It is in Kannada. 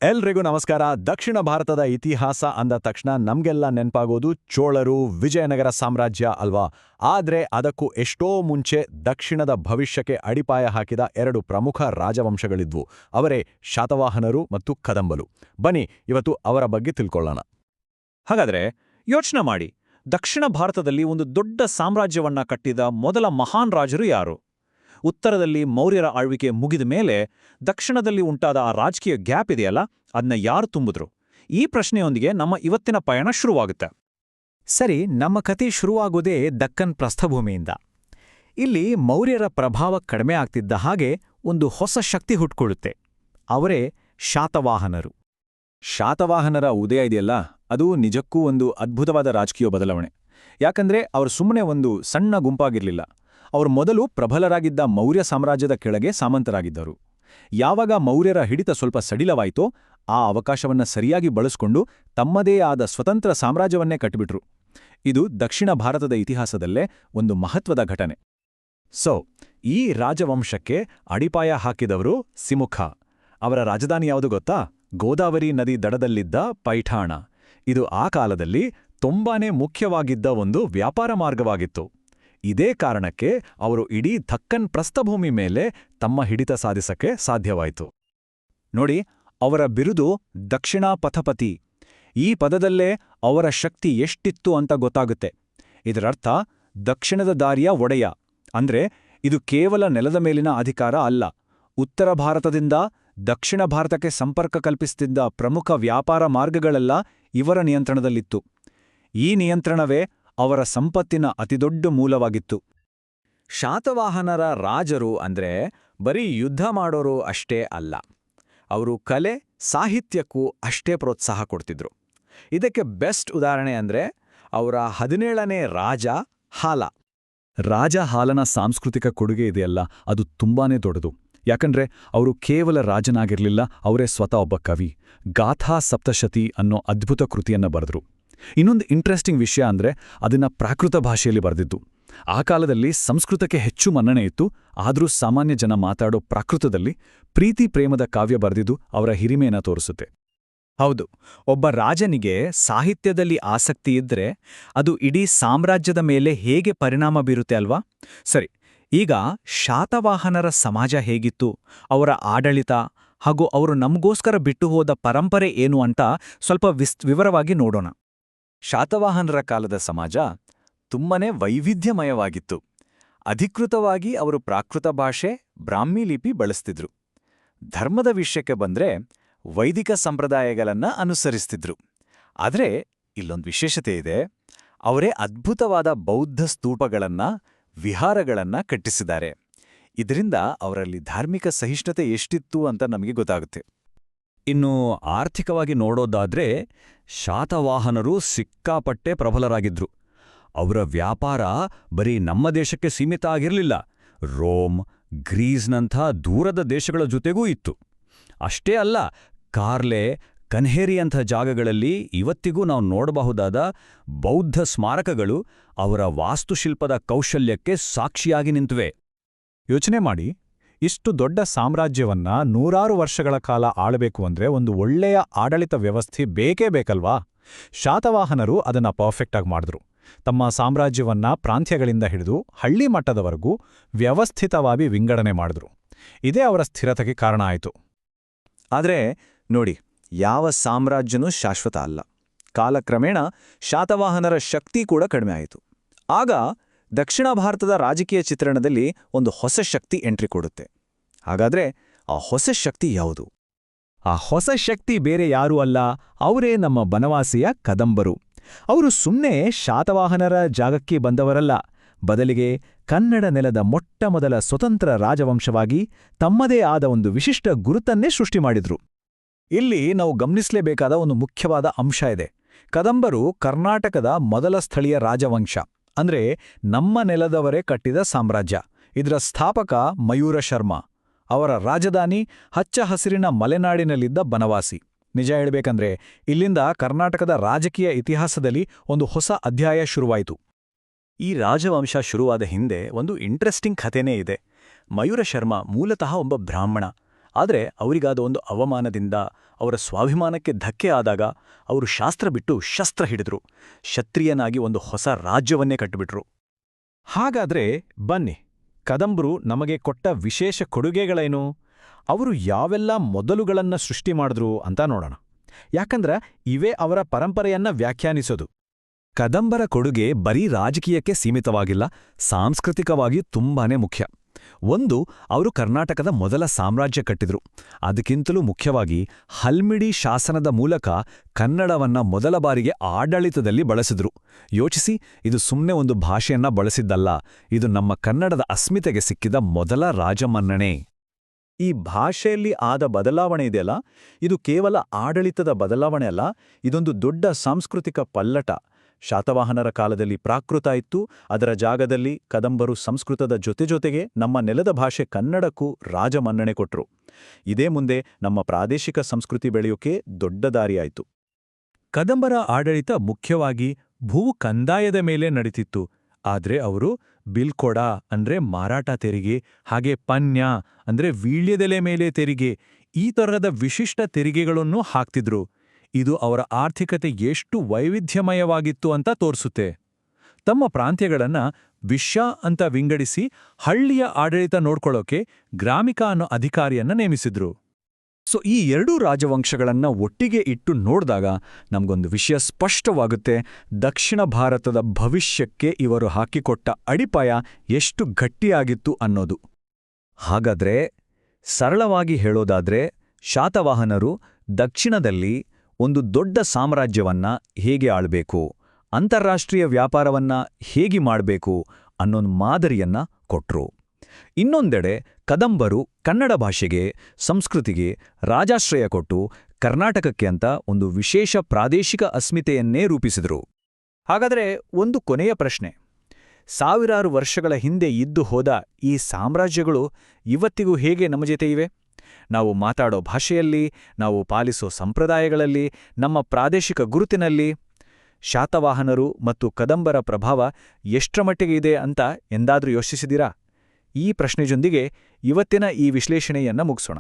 ಎಲ್ರಿಗೂ ನಮಸ್ಕಾರ. ದಕ್ಷಿಣ ಭಾರತದ ಇತಿಹಾಸ ಅಂದ ತಕ್ಷಣ ನಮ್ಗೆಲ್ಲ ನೆನಪಾಗೋದು ಚೋಳರು, ವಿಜಯನಗರ ಸಾಮ್ರಾಜ್ಯ ಅಲ್ವಾ? ಆದ್ರೆ ಅದಕ್ಕೂ ಎಷ್ಟೋ ಮುಂಚೆ ದಕ್ಷಿಣದ ಭವಿಷ್ಯಕ್ಕೆ ಅಡಿಪಾಯ ಹಾಕಿದ ಎರಡು ಪ್ರಮುಖ ರಾಜವಂಶಗಳಿದ್ವು. ಅವರೇ ಶಾತವಾಹನರು ಮತ್ತು ಕದಂಬರು. ಬನ್ನಿ ಇವತ್ತು ಅವರ ಬಗ್ಗೆ ತಿಳ್ಕೊಳ್ಳೋಣ. ಹಾಗಾದ್ರೆ ಯೋಚನೆ ಮಾಡಿ, ದಕ್ಷಿಣ ಭಾರತದಲ್ಲಿ ಒಂದು ದೊಡ್ಡ ಸಾಮ್ರಾಜ್ಯವನ್ನ ಕಟ್ಟಿದ ಮೊದಲ ಮಹಾನ್ ರಾಜರು ಯಾರು? ಉತ್ತರದಲ್ಲಿ ಮೌರ್ಯರ ಆಳ್ವಿಕೆ ಮುಗಿದ ಮೇಲೆ ದಕ್ಷಿಣದಲ್ಲಿ ಉಂಟಾದ ಆ ರಾಜಕೀಯ ಗ್ಯಾಪ್ ಇದೆಯಲ್ಲ, ಅದನ್ನ ಯಾರು ತುಂಬಿದ್ರು? ಈ ಪ್ರಶ್ನೆಯೊಂದಿಗೆ ನಮ್ಮ ಇವತ್ತಿನ ಪಯಣ ಶುರುವಾಗುತ್ತೆ. ಸರಿ, ನಮ್ಮ ಕತೆ ಶುರುವಾಗೋದೇ ದಕ್ಕನ್ ಪ್ರಸ್ಥಭೂಮಿಯಿಂದ. ಇಲ್ಲಿ ಮೌರ್ಯರ ಪ್ರಭಾವ ಕಡಿಮೆ ಆಗ್ತಿದ್ದ ಹಾಗೆ ಒಂದು ಹೊಸ ಶಕ್ತಿ ಹುಟ್ಕೊಳ್ಳುತ್ತೆ. ಅವರೇ ಶಾತವಾಹನರು. ಶಾತವಾಹನರ ಉದಯ ಇದೆಯಲ್ಲ, ಅದು ನಿಜಕ್ಕೂ ಒಂದು ಅದ್ಭುತವಾದ ರಾಜಕೀಯ ಬದಲಾವಣೆ. ಯಾಕಂದ್ರೆ ಅವರು ಸುಮ್ಮನೆ ಒಂದು ಸಣ್ಣ ಗುಂಪಾಗಿರ್ಲಿಲ್ಲ. ಅವರು ಮೊದಲು ಪ್ರಬಲರಾಗಿದ್ದ ಮೌರ್ಯ ಸಾಮ್ರಾಜ್ಯದ ಕೆಳಗೆ ಸಾಮಂತರಾಗಿದ್ದರು. ಯಾವಾಗ ಮೌರ್ಯರ ಹಿಡಿತ ಸ್ವಲ್ಪ ಸಡಿಲವಾಯಿತೋ, ಆ ಅವಕಾಶವನ್ನ ಸರಿಯಾಗಿ ಬಳಸ್ಕೊಂಡು ತಮ್ಮದೇ ಆದ ಸ್ವತಂತ್ರ ಸಾಮ್ರಾಜ್ಯವನ್ನೇ ಕಟ್ಟಿಬಿಟ್ರು. ಇದು ದಕ್ಷಿಣ ಭಾರತದ ಇತಿಹಾಸದಲ್ಲೇ ಒಂದು ಮಹತ್ವದ ಘಟನೆ. ಈ ರಾಜವಂಶಕ್ಕೆ ಅಡಿಪಾಯ ಹಾಕಿದವರು ಸಿಮುಖ. ಅವರ ರಾಜಧಾನಿ ಯಾವುದು ಗೊತ್ತಾ? ಗೋದಾವರಿ ನದಿ ದಡದಲ್ಲಿದ್ದ ಪೈಠಾಣ. ಇದು ಆ ಕಾಲದಲ್ಲಿ ತುಂಬಾನೇ ಮುಖ್ಯವಾಗಿದ್ದ ಒಂದು ವ್ಯಾಪಾರ ಮಾರ್ಗವಾಗಿತ್ತು. ಇದೇ ಕಾರಣಕ್ಕೆ ಅವರು ಇಡೀ ದಕ್ಕನ್ ಪ್ರಸ್ಥಭೂಮಿ ಮೇಲೆ ತಮ್ಮ ಹಿಡಿತ ಸಾಧಿಸಕ್ಕೆ ಸಾಧ್ಯವಾಯಿತು. ನೋಡಿ, ಅವರ ಬಿರುದು ದಕ್ಷಿಣಾ ಪಥಪತಿ. ಈ ಪದದಲ್ಲೇ ಅವರ ಶಕ್ತಿ ಎಷ್ಟಿತ್ತು ಅಂತ ಗೊತ್ತಾಗುತ್ತೆ. ಇದರರ್ಥ ದಕ್ಷಿಣದ ದಾರಿಯ ಒಡೆಯ. ಅಂದ್ರೆ ಇದು ಕೇವಲ ನೆಲದ ಮೇಲಿನ ಅಧಿಕಾರ ಅಲ್ಲ. ಉತ್ತರ ಭಾರತದಿಂದ ದಕ್ಷಿಣ ಭಾರತಕ್ಕೆ ಸಂಪರ್ಕ ಕಲ್ಪಿಸುತ್ತಿದ್ದ ಪ್ರಮುಖ ವ್ಯಾಪಾರ ಮಾರ್ಗಗಳೆಲ್ಲ ಇವರ ನಿಯಂತ್ರಣದಲ್ಲಿತ್ತು. ಈ ನಿಯಂತ್ರಣವೇ ಅವರ ಸಂಪತ್ತಿನ ಅತಿದೊಡ್ಡ ಮೂಲವಾಗಿತ್ತು. ಶಾತವಾಹನರ ರಾಜರು ಅಂದ್ರೆ ಬರೀ ಯುದ್ಧ ಮಾಡೋರು ಅಷ್ಟೇ ಅಲ್ಲ, ಅವರು ಕಲೆ, ಸಾಹಿತ್ಯಕ್ಕೂ ಅಷ್ಟೇ ಪ್ರೋತ್ಸಾಹ ಕೊಡ್ತಿದ್ರು. ಇದಕ್ಕೆ ಬೆಸ್ಟ್ ಉದಾಹರಣೆ ಅಂದ್ರೆ ಅವರ 17ನೇ ರಾಜ ಹಾಲ. ರಾಜ ಹಾಲನ ಸಾಂಸ್ಕೃತಿಕ ಕೊಡುಗೆ ಇದೆಯಲ್ಲ, ಅದು ತುಂಬಾನೇ ದೊಡ್ಡದು. ಯಾಕಂದ್ರೆ ಅವರು ಕೇವಲ ರಾಜನಾಗಿರ್ಲಿಲ್ಲ, ಅವರೇ ಸ್ವತಃ ಒಬ್ಬ ಕವಿ. ಗಾಥಾ ಸಪ್ತಶತಿ ಅನ್ನೋ ಅದ್ಭುತ ಕೃತಿಯನ್ನ ಬರೆದ್ರು. ಇನ್ನೊಂದು ಇಂಟ್ರೆಸ್ಟಿಂಗ್ ವಿಷಯ ಅಂದ್ರೆ ಅದನ್ನ ಪ್ರಾಕೃತ ಭಾಷೆಯಲ್ಲಿ ಬರೆದಿದ್ದು. ಆ ಕಾಲದಲ್ಲಿ ಸಂಸ್ಕೃತಕ್ಕೆ ಹೆಚ್ಚು ಮನ್ನಣೆ ಇತ್ತು, ಆದರೂ ಸಾಮಾನ್ಯ ಜನ ಮಾತಾಡೋ ಪ್ರಾಕೃತದಲ್ಲಿ ಪ್ರೀತಿ ಪ್ರೇಮದ ಕಾವ್ಯ ಬರೆದಿದ್ದು ಅವರ ಹಿರಿಮೆಯನ್ನ ತೋರಿಸುತ್ತೆ. ಹೌದು, ಒಬ್ಬ ರಾಜನಿಗೆ ಸಾಹಿತ್ಯದಲ್ಲಿ ಆಸಕ್ತಿ ಇದ್ರೆ ಅದು ಇಡೀ ಸಾಮ್ರಾಜ್ಯದ ಮೇಲೆ ಹೇಗೆ ಪರಿಣಾಮ ಬೀರುತ್ತೆ ಅಲ್ವಾ? ಸರಿ, ಈಗ ಶಾತವಾಹನರ ಸಮಾಜ ಹೇಗಿತ್ತು, ಅವರ ಆಡಳಿತ ಹಾಗೂ ಅವರು ನಮಗೋಸ್ಕರ ಬಿಟ್ಟು ಹೋದ ಪರಂಪರೆ ಏನು ಅಂತ ಸ್ವಲ್ಪ ವಿವರವಾಗಿ ನೋಡೋಣ. ಶಾತವಾಹನರ ಕಾಲದ ಸಮಾಜ ತುಂಬನೇ ವೈವಿಧ್ಯಮಯವಾಗಿತ್ತು. ಅಧಿಕೃತವಾಗಿ ಅವರು ಪ್ರಾಕೃತ ಭಾಷೆ, ಬ್ರಾಹ್ಮಿ ಲಿಪಿ ಬಳಸ್ತಿದ್ರು. ಧರ್ಮದ ವಿಷಯಕ್ಕೆ ಬಂದ್ರೆ ವೈದಿಕ ಸಂಪ್ರದಾಯಗಳನ್ನ ಅನುಸರಿಸ್ತಿದ್ರು. ಆದ್ರೆ ಇಲ್ಲೊಂದು ವಿಶೇಷತೆ ಇದೆ. ಅವರೇ ಅದ್ಭುತವಾದ ಬೌದ್ಧ ಸ್ತೂಪಗಳನ್ನ, ವಿಹಾರಗಳನ್ನ ಕಟ್ಟಿಸಿದ್ದಾರೆ. ಇದರಿಂದ ಅವರಲ್ಲಿ ಧಾರ್ಮಿಕ ಸಹಿಷ್ಣುತೆ ಎಷ್ಟಿತ್ತು ಅಂತ ನಮಗೆ ಗೊತ್ತಾಗುತ್ತೆ. ಇನ್ನು ಆರ್ಥಿಕವಾಗಿ ನೋಡೋದಾದ್ರೆ ಶಾತವಾಹನರು ಸಿಕ್ಕಾಪಟ್ಟೆ ಪ್ರಬಲರಾಗಿದ್ರು. ಅವರ ವ್ಯಾಪಾರ ಬರೀ ನಮ್ಮ ದೇಶಕ್ಕೆ ಸೀಮಿತ ಆಗಿರಲಿಲ್ಲ, ರೋಮ್, ಗ್ರೀಸ್ನಂಥ ದೂರದ ದೇಶಗಳ ಜೊತೆಗೂ ಇತ್ತು. ಅಷ್ಟೇ ಅಲ್ಲ, ಕಾರ್ಲೆ, ಕನ್ಹೇರಿಯಂಥ ಜಾಗಗಳಲ್ಲಿ ಇವತ್ತಿಗೂ ನಾವು ನೋಡಬಹುದಾದ ಬೌದ್ಧ ಸ್ಮಾರಕಗಳು ಅವರ ವಾಸ್ತುಶಿಲ್ಪದ ಕೌಶಲ್ಯಕ್ಕೆ ಸಾಕ್ಷಿಯಾಗಿ ನಿಂತುವೆ. ಯೋಚನೆ ಮಾಡಿ, ಇಷ್ಟು ದೊಡ್ಡ ಸಾಮ್ರಾಜ್ಯವನ್ನ ನೂರಾರು ವರ್ಷಗಳ ಕಾಲ ಆಳಬೇಕು ಅಂದ್ರೆ ಒಂದು ಒಳ್ಳೆಯ ಆಡಳಿತ ವ್ಯವಸ್ಥೆ ಬೇಕೇ ಬೇಕಲ್ವಾ? ಶಾತವಾಹನರು ಅದನ್ನ ಪರ್ಫೆಕ್ಟಾಗಿ ಮಾಡಿದ್ರು. ತಮ್ಮ ಸಾಮ್ರಾಜ್ಯವನ್ನ ಪ್ರಾಂತ್ಯಗಳಿಂದ ಹಿಡಿದು ಹಳ್ಳಿ ಮಟ್ಟದವರೆಗೂ ವ್ಯವಸ್ಥಿತವಾಗಿ ವಿಂಗಡಣೆ ಮಾಡಿದ್ರು. ಇದೇ ಅವರ ಸ್ಥಿರತೆಗೆ ಕಾರಣ ಆಯಿತು. ಆದ್ರೆ ನೋಡಿ, ಯಾವ ಸಾಮ್ರಾಜ್ಯನೂ ಶಾಶ್ವತ ಅಲ್ಲ. ಕಾಲಕ್ರಮೇಣ ಶಾತವಾಹನರ ಶಕ್ತಿ ಕೂಡ ಕಡಿಮೆ ಆಯಿತು. ಆಗ ದಕ್ಷಿಣ ಭಾರತದ ರಾಜಕೀಯ ಚಿತ್ರಣದಲ್ಲಿ ಒಂದು ಹೊಸ ಶಕ್ತಿ ಎಂಟ್ರಿ ಕೊಡುತ್ತೆ. ಹಾಗಾದ್ರೆ ಆ ಹೊಸ ಶಕ್ತಿ ಯಾವುದು? ಆ ಹೊಸ ಶಕ್ತಿ ಬೇರೆ ಯಾರೂ ಅಲ್ಲ, ಅವರೇ ನಮ್ಮ ಬನವಾಸಿಯ ಕದಂಬರು. ಅವರು ಸುಮ್ಮನೆ ಶಾತವಾಹನರ ಜಾಗಕ್ಕೆ ಬಂದವರಲ್ಲ, ಬದಲಿಗೆ ಕನ್ನಡ ನೆಲದ ಮೊಟ್ಟಮೊದಲ ಸ್ವತಂತ್ರ ರಾಜವಂಶವಾಗಿ ತಮ್ಮದೇ ಆದ ಒಂದು ವಿಶಿಷ್ಟ ಗುರುತನ್ನೇ ಸೃಷ್ಟಿ ಮಾಡಿದ್ರು. ಇಲ್ಲಿ ನಾವು ಗಮನಿಸಲೇಬೇಕಾದ ಒಂದು ಮುಖ್ಯವಾದ ಅಂಶ ಇದೆ. ಕದಂಬರು ಕರ್ನಾಟಕದ ಮೊದಲ ಸ್ಥಳೀಯ ರಾಜವಂಶ. ಅಂದ್ರೆ ನಮ್ಮ ನೆಲದವರೇ ಕಟ್ಟಿದ ಸಾಮ್ರಾಜ್ಯ. ಇದರ ಸ್ಥಾಪಕ ಮಯೂರ ಶರ್ಮ. ಅವರ ರಾಜಧಾನಿ ಹಚ್ಚ ಹಸಿರಿನ ಮಲೆನಾಡಿನಲ್ಲಿದ್ದ ಬನವಾಸಿ. ನಿಜ ಹೇಳ್ಬೇಕಂದ್ರೆ ಇಲ್ಲಿಂದ ಕರ್ನಾಟಕದ ರಾಜಕೀಯ ಇತಿಹಾಸದಲ್ಲಿ ಒಂದು ಹೊಸ ಅಧ್ಯಾಯ ಶುರುವಾಯಿತು. ಈ ರಾಜವಂಶ ಶುರುವಾದ ಹಿಂದೆ ಒಂದು ಇಂಟ್ರೆಸ್ಟಿಂಗ್ ಕಥೆನೇ ಇದೆ. ಮಯೂರ ಶರ್ಮ ಮೂಲತಃ ಒಬ್ಬ ಬ್ರಾಹ್ಮಣ. ಆದರೆ ಅವರಿಗಾದ ಒಂದು ಅವಮಾನದಿಂದ, ಅವರ ಸ್ವಾಭಿಮಾನಕ್ಕೆ ಧಕ್ಕೆ ಆದಾಗ ಅವರು ಶಾಸ್ತ್ರ ಬಿಟ್ಟು ಶಸ್ತ್ರ ಹಿಡಿದ್ರು. ಕ್ಷತ್ರಿಯನಾಗಿ ಒಂದು ಹೊಸ ರಾಜ್ಯವನ್ನೇ ಕಟ್ಟಿಬಿಟ್ರು. ಹಾಗಾದ್ರೆ ಬನ್ನಿ, ಕದಂಬರು ನಮಗೆ ಕೊಟ್ಟ ವಿಶೇಷ ಕೊಡುಗೆಗಳೇನು? ಅವರು ಯಾವೆಲ್ಲ ಮೊದಲುಗಳನ್ನ ಸೃಷ್ಟಿ ಮಾಡಿದ್ರು ಅಂತ ನೋಡೋಣ. ಯಾಕಂದ್ರೆ ಇವೇ ಅವರ ಪರಂಪರೆಯನ್ನ ವ್ಯಾಖ್ಯಾನಿಸೋದು. ಕದಂಬರ ಕೊಡುಗೆ ಬರೀ ರಾಜಕೀಯಕ್ಕೆ ಸೀಮಿತವಾಗಿಲ್ಲ, ಸಾಂಸ್ಕೃತಿಕವಾಗಿ ತುಂಬಾನೇ ಮುಖ್ಯ. ಒಂದು, ಅವರು ಕರ್ನಾಟಕದ ಮೊದಲ ಸಾಮ್ರಾಜ್ಯ ಕಟ್ಟಿದ್ರು. ಅದಕ್ಕಿಂತಲೂ ಮುಖ್ಯವಾಗಿ ಹಲ್ಮಿಡಿ ಶಾಸನದ ಮೂಲಕ ಕನ್ನಡವನ್ನ ಮೊದಲ ಬಾರಿಗೆ ಆಡಳಿತದಲ್ಲಿ ಬಳಸಿದ್ರು. ಯೋಚಿಸಿ, ಇದು ಸುಮ್ಮನೆ ಒಂದು ಭಾಷೆಯನ್ನ ಬಳಸಿದ್ದಲ್ಲ, ಇದು ನಮ್ಮ ಕನ್ನಡದ ಅಸ್ಮಿತೆಗೆ ಸಿಕ್ಕಿದ ಮೊದಲ ರಾಜಮನ್ನಣೆ. ಈ ಭಾಷೆಯಲ್ಲಿ ಆದ ಬದಲಾವಣೆ ಇದೆಯಲ್ಲ, ಇದು ಕೇವಲ ಆಡಳಿತದ ಬದಲಾವಣೆ ಅಲ್ಲ, ಇದೊಂದು ದೊಡ್ಡ ಸಾಂಸ್ಕೃತಿಕ ಪಲ್ಲಟ. ಶಾತವಾಹನರ ಕಾಲದಲ್ಲಿ ಪ್ರಾಕೃತ ಇತ್ತು, ಅದರ ಜಾಗದಲ್ಲಿ ಕದಂಬರು ಸಂಸ್ಕೃತದ ಜೊತೆಜೊತೆಗೆ ನಮ್ಮ ನೆಲದ ಭಾಷೆ ಕನ್ನಡಕ್ಕೂ ರಾಜಮನ್ನಣೆ ಕೊಟ್ರು. ಇದೇ ಮುಂದೆ ನಮ್ಮ ಪ್ರಾದೇಶಿಕ ಸಂಸ್ಕೃತಿ ಬೆಳೆಯೋಕೆ ದೊಡ್ಡ ದಾರಿಯಾಯಿತು. ಕದಂಬರ ಆಡಳಿತ ಮುಖ್ಯವಾಗಿ ಭೂ ಕಂದಾಯದ ಮೇಲೆ ನಡೀತಿತ್ತು. ಆದ್ರೆ ಅವರು ಬಿಲ್ಕೊಡ ಅಂದ್ರೆ ಮಾರಾಟ ತೆರಿಗೆ, ಹಾಗೆ ಪನ್ಯ ಅಂದ್ರೆ ವೀಳ್ಯದೆಲೆ ಮೇಲೆ ತೆರಿಗೆ, ಈ ತರಹದ ವಿಶಿಷ್ಟ ತೆರಿಗೆಗಳನ್ನು ಹಾಕ್ತಿದ್ರು. ಇದು ಅವರ ಆರ್ಥಿಕತೆ ಎಷ್ಟು ವೈವಿಧ್ಯಮಯವಾಗಿತ್ತು ಅಂತ ತೋರಿಸುತ್ತೆ. ತಮ್ಮ ಪ್ರಾಂತ್ಯಗಳನ್ನ ವಿಶ್ಯ ಅಂತ ವಿಂಗಡಿಸಿ ಹಳ್ಳಿಯ ಆಡಳಿತ ನೋಡ್ಕೊಳ್ಳೋಕೆ ಗ್ರಾಮಿಕ ಅನ್ನೋ ಅಧಿಕಾರಿಯನ್ನ ನೇಮಿಸಿದ್ರು. ಸೊ ಈ ಎರಡೂ ರಾಜವಂಶಗಳನ್ನ ಒಟ್ಟಿಗೆ ಇಟ್ಟು ನೋಡಿದಾಗ ನಮಗೊಂದು ವಿಷಯ ಸ್ಪಷ್ಟವಾಗುತ್ತೆ: ದಕ್ಷಿಣ ಭಾರತದ ಭವಿಷ್ಯಕ್ಕೆ ಇವರು ಹಾಕಿಕೊಟ್ಟ ಅಡಿಪಾಯ ಎಷ್ಟು ಗಟ್ಟಿಯಾಗಿತ್ತು ಅನ್ನೋದು. ಹಾಗಾದ್ರೆ ಸರಳವಾಗಿ ಹೇಳೋದಾದ್ರೆ, ಶಾತವಾಹನರು ದಕ್ಷಿಣದಲ್ಲಿ ಒಂದು ದೊಡ್ಡ ಸಾಮ್ರಾಜ್ಯವನ್ನ ಹೇಗೆ ಆಳ್ಬೇಕು, ಅಂತಾರಾಷ್ಟ್ರೀಯ ವ್ಯಾಪಾರವನ್ನ ಹೇಗೆ ಮಾಡಬೇಕು ಅನ್ನೊಂದು ಮಾದರಿಯನ್ನ ಕೊಟ್ರು. ಇನ್ನೊಂದೆಡೆ ಕದಂಬರು ಕನ್ನಡ ಭಾಷೆಗೆ, ಸಂಸ್ಕೃತಿಗೆ ರಾಜಾಶ್ರಯ ಕೊಟ್ಟು ಕರ್ನಾಟಕಕ್ಕೆ ಅಂತ ಒಂದು ವಿಶೇಷ ಪ್ರಾದೇಶಿಕ ಅಸ್ಮಿತೆಯನ್ನೇ ರೂಪಿಸಿದರು. ಹಾಗಾದರೆ ಒಂದು ಕೊನೆಯ ಪ್ರಶ್ನೆ: ಸಾವಿರಾರು ವರ್ಷಗಳ ಹಿಂದೆ ಇದ್ದು ಹೋದ ಈ ಸಾಮ್ರಾಜ್ಯಗಳು ಇವತ್ತಿಗೂ ಹೇಗೆ ನಮ್ಮ ಜೊತೆ ಇವೆ? ನಾವು ಮಾತಾಡೋ ಭಾಷೆಯಲ್ಲಿ, ನಾವು ಪಾಲಿಸೋ ಸಂಪ್ರದಾಯಗಳಲ್ಲಿ, ನಮ್ಮ ಪ್ರಾದೇಶಿಕ ಗುರುತಿನಲ್ಲಿ ಶಾತವಾಹನರು ಮತ್ತು ಕದಂಬರ ಪ್ರಭಾವ ಎಷ್ಟರ ಮಟ್ಟಿಗೆ ಇದೆ ಅಂತ ಎಂದಾದ್ರೂ ಯೋಚಿಸಿದಿರಾ? ಈ ಪ್ರಶ್ನೆಯೊಂದಿಗೆ ಇವತ್ತಿನ ಈ ವಿಶ್ಲೇಷಣೆಯನ್ನ ಮುಗಿಸೋಣ.